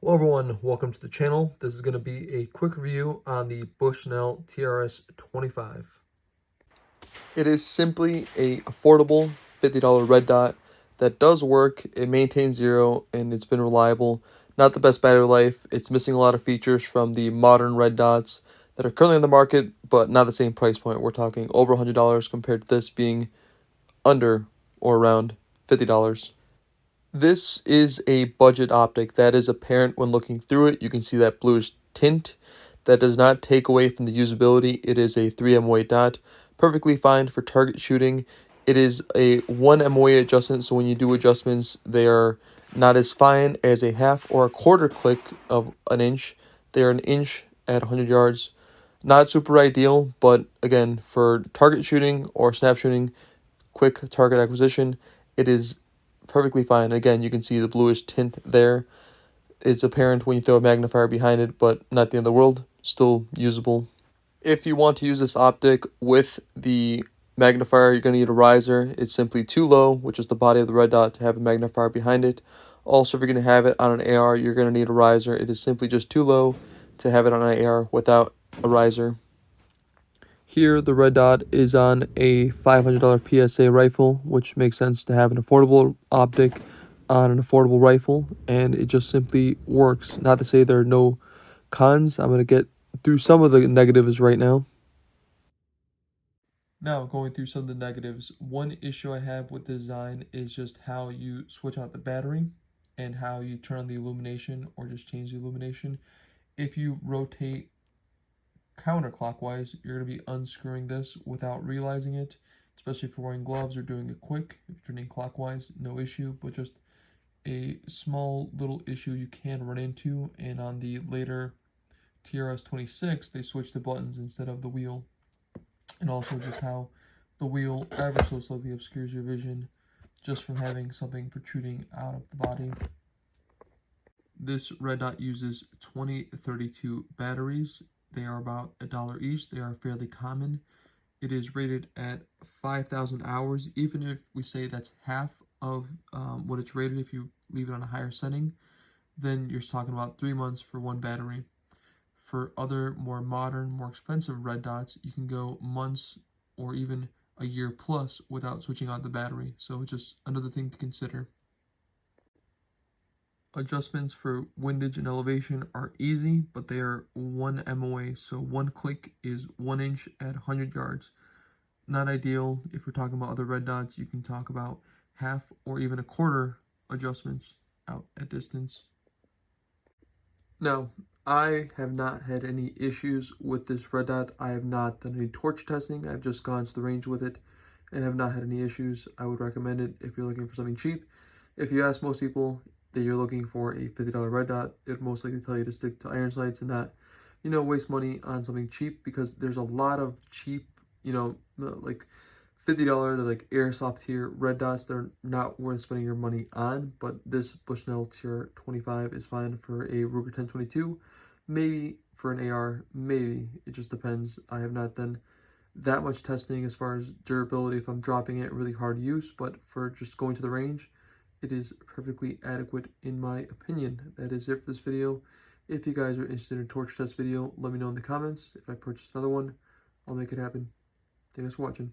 Hello everyone, welcome to the channel. This is going to be a quick review on the Bushnell trs-25. It is simply a affordable $50 red dot that does work. It maintains zero and it's been reliable. Not the best battery life. It's missing a lot of features from the modern red dots that are currently on the market, but not the same price point. We're talking over $100 compared to this being under or around $50. This is a budget optic that is apparent when looking through it. You can see that bluish tint. That does not take away from the usability. It is a 3 MOA dot, perfectly fine for target shooting. It is a 1 MOA adjustment, so when you do adjustments, they are not as fine as a half or a quarter click of an inch. They are an inch at 100 yards. Not super ideal, but again, for target shooting or snap shooting, quick target acquisition, it is perfectly fine. Again, you can see the bluish tint there. It's apparent when you throw a magnifier behind it, but not the end of the world. Still usable. If you want to use this optic with the magnifier, you're going to need a riser. It's simply too low, which is the body of the red dot, to have a magnifier behind it. Also, if you're going to have it on an AR, you're going to need a riser. It is simply just too low to have it on an AR without a riser. Here, the red dot is on a $500 PSA rifle, which makes sense to have an affordable optic on an affordable rifle, and it just simply works. Not to say there are no cons. I'm going to get through some of the negatives right now. Now, going through some of the negatives, one issue I have with the design is just how you switch out the battery and how you turn on the illumination or just change the illumination. If you rotate counterclockwise, you're going to be unscrewing this without realizing it, especially if you're wearing gloves or doing it quick. If you're turning clockwise, no issue, but just a small little issue you can run into. And on the later trs-26, they switched the buttons instead of the wheel. And also just how the wheel ever so slightly obscures your vision just from having something protruding out of the body. This red dot uses 2032 batteries. They are about $1 each. They are fairly common. It is rated at 5,000 hours. Even if we say that's half of what it's rated, if you leave it on a higher setting, then you're talking about 3 months for one battery. For other more modern, more expensive red dots, you can go months or even a year plus without switching out the battery. So it's just another thing to consider. Adjustments for windage and elevation are easy, but they are 1 MOA, so one click is 1 inch at 100 yards. Not ideal. If we're talking about other red dots, you can talk about half or even a quarter adjustments out at distance. Now, I have not had any issues with this red dot. I have not done any torch testing. I've just gone to the range with it and have not had any issues. I would recommend it if you're looking for something cheap. If you ask most people that you're looking for a $50 red dot, it would most likely tell you to stick to iron sights and not, waste money on something cheap, because there's a lot of cheap, like $50, they're like airsoft tier red dots. They're not worth spending your money on, but this Bushnell tier 25 is fine for a Ruger 1022, maybe for an AR, maybe. It just depends. I have not done that much testing as far as durability if I'm dropping it really hard use, but for just going to the range, it is perfectly adequate in my opinion. That is it for this video. If you guys are interested in a torch test video, let me know in the comments. If I purchase another one, I'll make it happen. Thanks for watching.